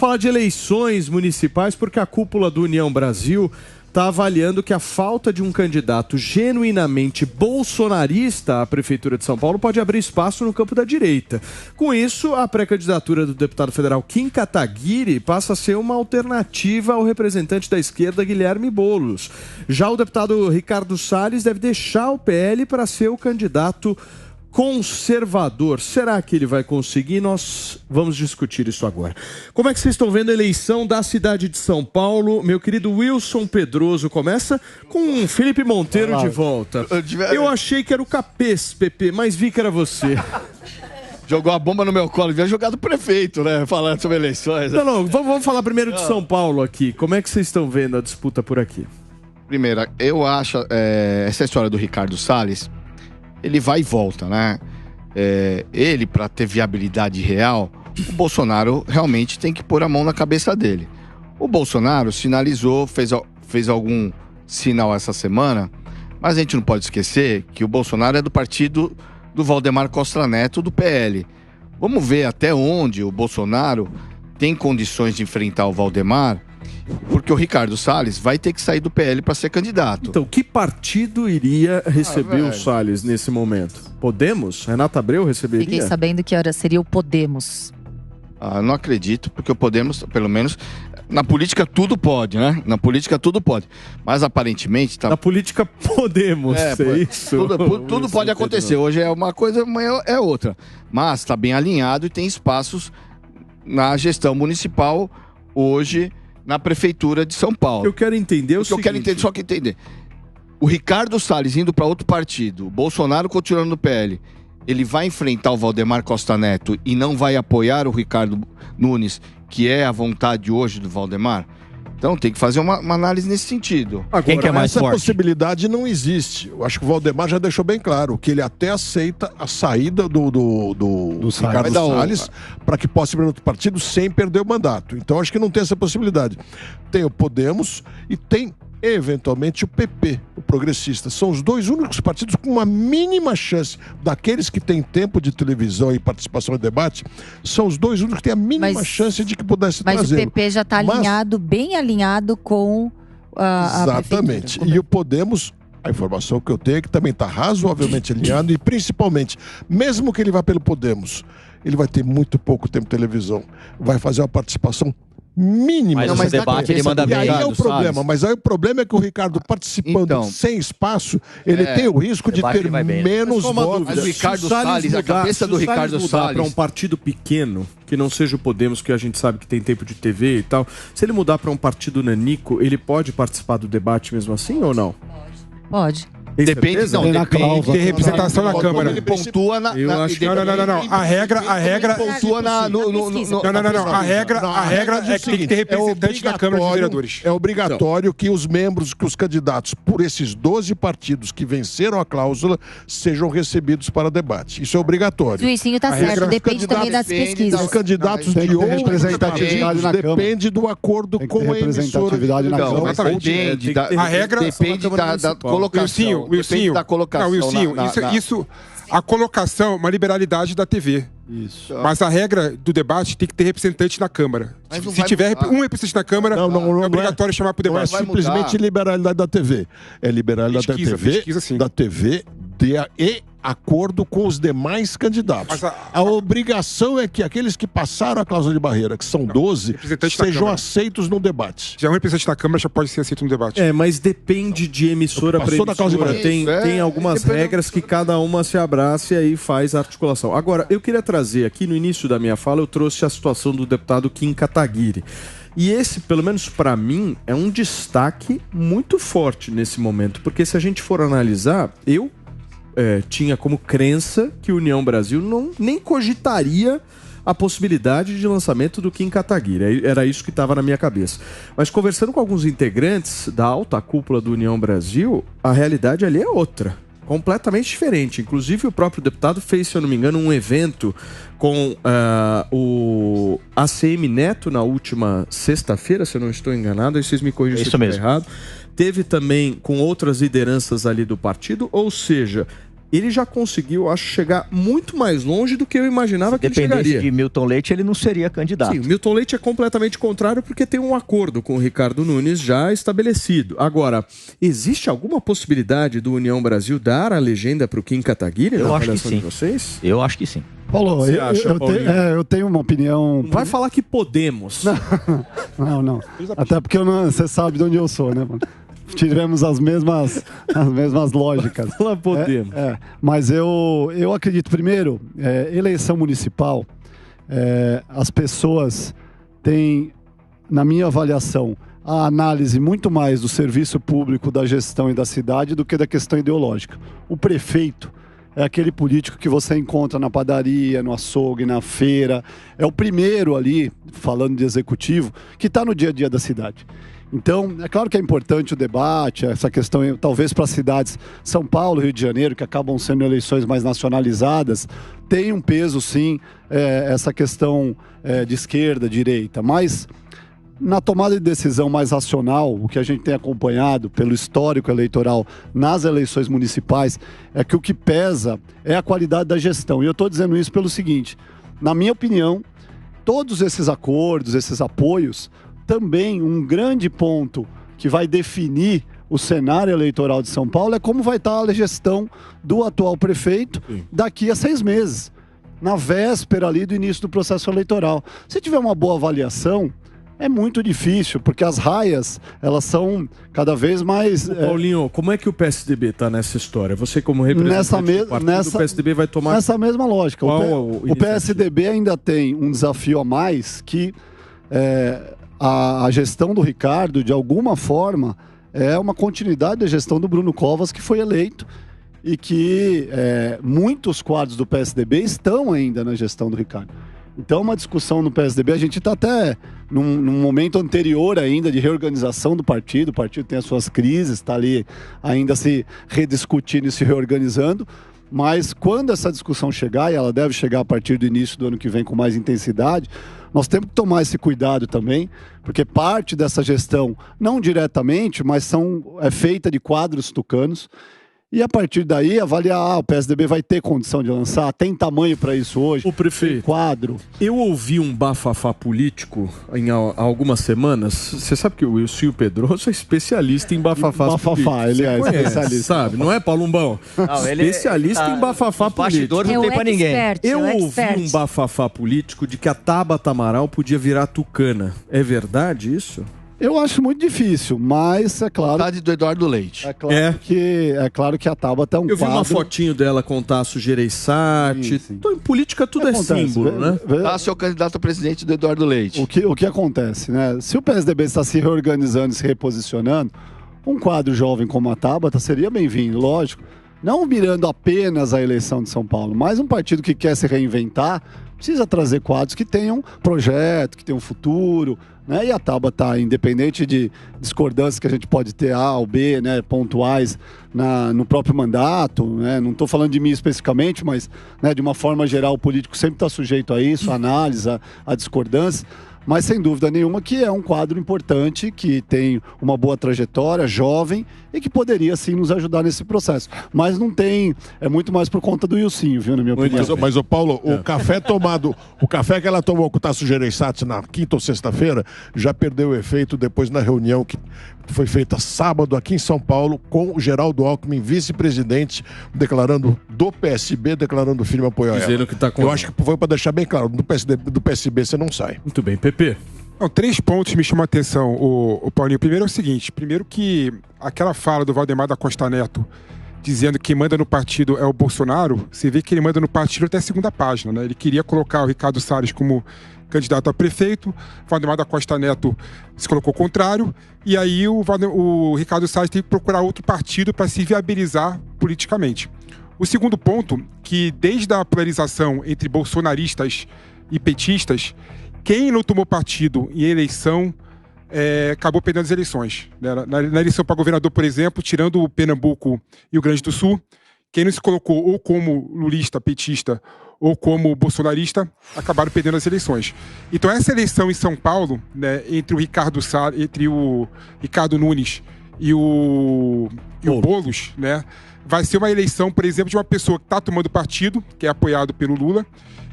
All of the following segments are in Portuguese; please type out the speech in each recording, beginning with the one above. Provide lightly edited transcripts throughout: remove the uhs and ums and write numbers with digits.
falar de eleições municipais, porque a cúpula do União Brasil está avaliando que a falta de um candidato genuinamente bolsonarista à Prefeitura de São Paulo pode abrir espaço no campo da direita. Com isso, a pré-candidatura do deputado federal Kim Kataguiri passa a ser uma alternativa ao representante da esquerda Guilherme Boulos. Já o deputado Ricardo Salles deve deixar o PL para ser o candidato conservador. Será que ele vai conseguir? Nós vamos discutir isso agora. Como é que vocês estão vendo a eleição da cidade de São Paulo? Meu querido Wilson Pedroso começa com Felipe Monteiro de volta. Eu achei que era o Capês, Pepe, mas vi que era você. Jogou a bomba no meu colo, devia jogar do prefeito, né? Falando sobre eleições. Não, vamos falar primeiro de São Paulo aqui. Como é que vocês estão vendo a disputa por aqui? Primeiro, eu acho essa história do Ricardo Salles, ele vai e volta, né? Ele, para ter viabilidade real, o Bolsonaro realmente tem que pôr a mão na cabeça dele. O Bolsonaro sinalizou, fez algum sinal essa semana, mas a gente não pode esquecer que o Bolsonaro é do partido do Valdemar Costa Neto, do PL. Vamos ver até onde o Bolsonaro tem condições de enfrentar o Valdemar, porque o Ricardo Salles vai ter que sair do PL para ser candidato. Então, que partido iria receber o Salles nesse momento? Podemos? Renata Abreu receberia? Fiquei sabendo que hora seria o Podemos. Não acredito, porque o Podemos, pelo menos, na política tudo pode, né? Na política tudo pode. Mas aparentemente... Na política podemos, é isso? Tudo pode acontecer. Hoje é uma coisa, amanhã é outra. Mas está bem alinhado e tem espaços na gestão municipal hoje na Prefeitura de São Paulo. Eu quero entender o seguinte... Eu quero entender, só que entender. O Ricardo Salles indo para outro partido, o Bolsonaro continuando no PL, ele vai enfrentar o Valdemar Costa Neto e não vai apoiar o Ricardo Nunes, que é a vontade hoje do Valdemar? Então tem que fazer uma análise nesse sentido. Agora, quem que é mais essa forte? Possibilidade não existe. Eu acho que o Valdemar já deixou bem claro que ele até aceita a saída do Ricardo Salles para que possa ir para outro partido sem perder o mandato. Então acho que não tem essa possibilidade. Tem o Podemos e tem eventualmente o PP, o Progressista. São os dois únicos partidos com uma mínima chance, daqueles que têm tempo de televisão e participação em debate, são os dois únicos que têm a mínima chance de que pudesse trazer. Mas o PP já está alinhado, bem alinhado com a exatamente. E o Podemos, a informação que eu tenho é que também está razoavelmente alinhado e principalmente, mesmo que ele vá pelo Podemos, ele vai ter muito pouco tempo de televisão. Vai fazer uma participação mínima. Mas no debate ele manda bem. E aí é o problema. Mas aí o problema é que o Ricardo participando sem espaço, ele tem o risco de ter menos votos. Mas o Ricardo Salles, a cabeça do Ricardo Salles... para um partido pequeno, que não seja o Podemos, que a gente sabe que tem tempo de TV e tal, se ele mudar para um partido nanico, ele pode participar do debate mesmo assim ou não? Pode. Depende, não, depende. Tem representação na Câmara. Ele pontua na... Não. A regra... pontua na... Não. A regra é que tem que ter representante na Câmara de Vereadores. É obrigatório que os membros, que os candidatos por esses 12 partidos que venceram a cláusula sejam recebidos para debate. Isso é obrigatório. O Juizinho está certo, depende também das pesquisas. Os candidatos de outros partidos depende do acordo com a emissora. A regra... Depende da colocação. Wilson, da colocação. Isso, a colocação é uma liberalidade da TV. Isso. Mas a regra do debate tem que ter representante na Câmara. Se tiver um representante na Câmara, é obrigatório chamar para o debate. Não é simplesmente liberalidade da TV. É liberalidade da TV e acordo com os demais candidatos. A obrigação é que aqueles que passaram a cláusula de barreira, que são 12, sejam aceitos no debate. Já um representante da Câmara já pode ser aceito no debate. Mas depende de emissora para emissora. Tem algumas regras que cada uma se abraça e aí faz a articulação. Agora, eu queria trazer aqui, no início da minha fala, eu trouxe a situação do deputado Kim Kataguiri. E esse, pelo menos para mim, é um destaque muito forte nesse momento. Porque se a gente for analisar, eu tinha como crença que a União Brasil nem cogitaria a possibilidade de lançamento do Kim Kataguiri. Era isso que estava na minha cabeça. Mas conversando com alguns integrantes da alta cúpula do União Brasil, a realidade ali é outra. Completamente diferente. Inclusive, o próprio deputado fez, se eu não me engano, um evento com o ACM Neto na última sexta-feira, se eu não estou enganado. Aí vocês me corrigem se eu estiver errado. Teve também com outras lideranças ali do partido, ou seja, ele já conseguiu, acho, chegar muito mais longe do que eu imaginava que ele chegaria. Se dependesse de Milton Leite, ele não seria candidato. Sim, Milton Leite é completamente contrário porque tem um acordo com o Ricardo Nunes já estabelecido. Agora, existe alguma possibilidade do União Brasil dar a legenda para o Kim Kataguiri? Eu acho que sim. Vocês? Eu acho que sim. Paulo, eu tenho uma opinião... Não vai falar que podemos. Não. Até porque você sabe de onde eu sou, né, mano? Tivemos as mesmas lógicas. Fala podemos. Mas eu acredito, primeiro, eleição municipal, as pessoas têm, na minha avaliação, a análise muito mais do serviço público, da gestão e da cidade do que da questão ideológica. O prefeito é aquele político que você encontra na padaria, no açougue, na feira. É o primeiro ali, falando de executivo, que está no dia a dia da cidade. Então, é claro que é importante o debate, essa questão, talvez para as cidades São Paulo, Rio de Janeiro, que acabam sendo eleições mais nacionalizadas, tem um peso, sim, essa questão de esquerda, direita. Mas, na tomada de decisão mais racional, o que a gente tem acompanhado pelo histórico eleitoral nas eleições municipais, é que o que pesa é a qualidade da gestão. E eu estou dizendo isso pelo seguinte, na minha opinião, todos esses acordos, esses apoios, também um grande ponto que vai definir o cenário eleitoral de São Paulo é como vai estar a gestão do atual prefeito daqui a 6 meses, na véspera ali do início do processo eleitoral. Se tiver uma boa avaliação, é muito difícil, porque as raias, elas são cada vez mais... Paulinho, como é que o PSDB está nessa história? Você como representante do partido, o PSDB vai tomar... Nessa mesma lógica. O PSDB ainda tem um desafio a mais que a gestão do Ricardo, de alguma forma, é uma continuidade da gestão do Bruno Covas, que foi eleito e que muitos quadros do PSDB estão ainda na gestão do Ricardo. Então, uma discussão no PSDB, a gente está até num momento anterior ainda de reorganização do partido. O partido tem as suas crises, está ali ainda se rediscutindo e se reorganizando. Mas quando essa discussão chegar, e ela deve chegar a partir do início do ano que vem com mais intensidade, nós temos que tomar esse cuidado também, porque parte dessa gestão, não diretamente, mas é feita de quadros tucanos. E a partir daí, avaliar, o PSDB vai ter condição de lançar, tem tamanho para isso hoje, o prefeito, tem quadro. Eu ouvi um bafafá político há algumas semanas. Você sabe que o Wilson Pedroso é especialista em bafafás políticos. Ele é especialista. Sabe, não é, Paulo Umbão? Não, especialista em bafafá político. Não tem pra ninguém. Eu ouvi um bafafá político de que a Tabata Amaral podia virar tucana. É verdade isso? Eu acho muito difícil, mas é claro... Vontade do Eduardo Leite. É claro que a Tabata é um quadro... Eu vi uma fotinho dela com Tasso Gereissati. Então, em política tudo é símbolo, né? Tasso é o candidato a presidente do Eduardo Leite. O que acontece, né? Se o PSDB está se reorganizando e se reposicionando, um quadro jovem como a Tabata seria bem-vindo, lógico. Não mirando apenas a eleição de São Paulo, mas um partido que quer se reinventar precisa trazer quadros que tenham projeto, que tenham futuro, né? E a Tabata, independente de discordâncias que a gente pode ter A ou B, né, pontuais no próprio mandato, né? Não estou falando de mim especificamente, mas, né, de uma forma geral o político sempre está sujeito a isso, a análise, a discordância. Mas sem dúvida nenhuma que é um quadro importante, que tem uma boa trajetória, jovem, e que poderia sim nos ajudar nesse processo. Mas não tem, é muito mais por conta do Ilcinho, viu, na minha opinião. Mas o Paulo, o café tomado, o café que ela tomou com o Tasso Gereissati na quinta ou sexta-feira, já perdeu o efeito depois na reunião que foi feita sábado aqui em São Paulo com o Geraldo Alckmin, vice-presidente, do PSB, declarando firme apoio a ela. Dizendo que tá com... Eu acho que foi para deixar bem claro, do PSB você não sai. Muito bem, Pepe. Não, 3 pontos me chamam a atenção, o Paulinho. Primeiro é o seguinte, primeiro que aquela fala do Valdemar da Costa Neto, dizendo que quem manda no partido é o Bolsonaro, você vê que ele manda no partido até a segunda página, né? Ele queria colocar o Ricardo Salles como candidato a prefeito, Valdemar da Costa Neto se colocou contrário, e aí o Ricardo Salles tem que procurar outro partido para se viabilizar politicamente. O segundo ponto, que desde a polarização entre bolsonaristas e petistas, quem não tomou partido em eleição acabou perdendo as eleições. Na eleição para governador, por exemplo, tirando o Pernambuco e o Rio Grande do Sul, quem não se colocou ou como lulista, petista, ou como bolsonarista, acabaram perdendo as eleições. Então essa eleição em São Paulo, né, entre o Ricardo Nunes e o Boulos, né, vai ser uma eleição, por exemplo, de uma pessoa que está tomando partido, que é apoiado pelo Lula,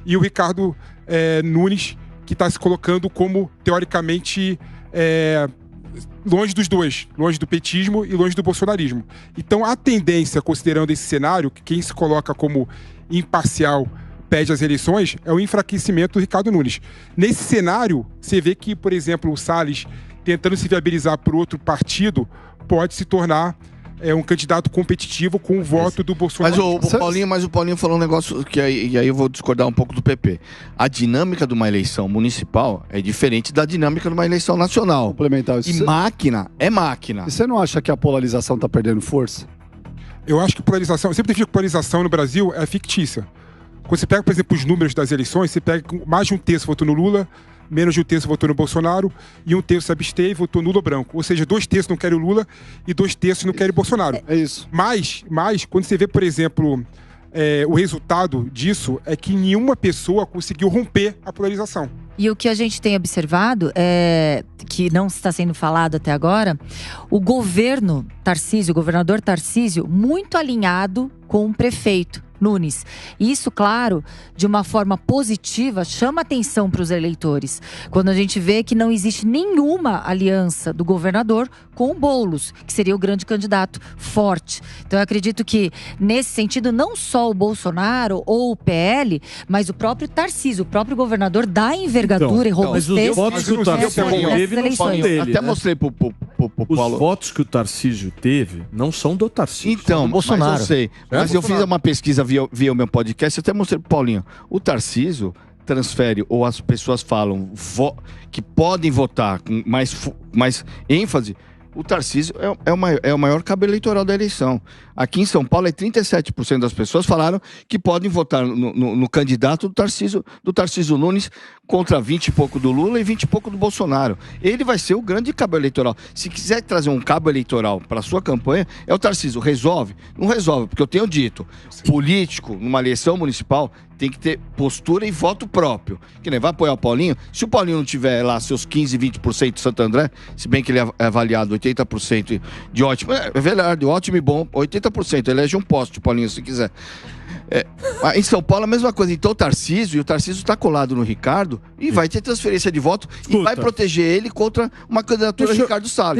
e o Ricardo Nunes, que está se colocando como, teoricamente, longe dos dois, longe do petismo e longe do bolsonarismo. Então, a tendência, considerando esse cenário, que quem se coloca como imparcial pede as eleições, é o enfraquecimento do Ricardo Nunes. Nesse cenário, você vê que, por exemplo, o Salles, tentando se viabilizar por outro partido, pode se tornar um candidato competitivo com o voto do Bolsonaro. Mas o Paulinho falou um negócio que aí eu vou discordar um pouco do PP. A dinâmica de uma eleição municipal é diferente da dinâmica de uma eleição nacional. Complementar isso. E máquina é máquina. E você não acha que a polarização está perdendo força? Eu acho que polarização, eu sempre defino que polarização no Brasil é fictícia. Quando você pega, por exemplo, os números das eleições, você pega mais de um terço votou no Lula, menos de um terço votou no Bolsonaro, e um terço se absteve e votou nulo ou branco. Ou seja, 2 terços não querem o Lula e 2 terços não querem o Bolsonaro. É isso. Mas quando você vê, por exemplo, o resultado disso é que nenhuma pessoa conseguiu romper a polarização. E o que a gente tem observado é que não está sendo falado até agora, o governo Tarcísio, o governador Tarcísio, muito alinhado com o prefeito Nunes. Isso, claro, de uma forma positiva, chama atenção para os eleitores. Quando a gente vê que não existe nenhuma aliança do governador com o Boulos, que seria o grande candidato forte. Então eu acredito que, nesse sentido, não só o Bolsonaro ou o PL, mas o próprio Tarcísio, o próprio governador, dá envergadura e robustez. Mas os votos que o Tarcísio teve não são dele. Até mostrei pro Paulo. Os votos que o Tarcísio teve não são do Tarcísio. Então, do Bolsonaro. Mas eu sei. Mas eu fiz uma pesquisa via o meu podcast, eu até mostrei pro Paulinho. O Tarcísio transfere, ou as pessoas falam que podem votar com mais ênfase. O Tarcísio é o maior cabo eleitoral da eleição. Aqui em São Paulo, 37% das pessoas falaram que podem votar no candidato do Tarcísio Nunes contra 20 e pouco do Lula e 20 e pouco do Bolsonaro. Ele vai ser o grande cabo eleitoral. Se quiser trazer um cabo eleitoral para a sua campanha, é o Tarcísio. Resolve? Não resolve, porque eu tenho dito, político, numa eleição municipal, tem que ter postura e voto próprio. Que nem vai apoiar o Paulinho. Se o Paulinho não tiver lá seus 15, 20% de Santo André, se bem que ele é avaliado 80% de ótimo, é verdade, ótimo e bom, 80%, elege um posto, o Paulinho, se quiser. Em São Paulo a mesma coisa. Então o Tarcísio está colado no Ricardo e vai ter transferência de voto e vai proteger ele contra uma candidatura Ricardo Salles.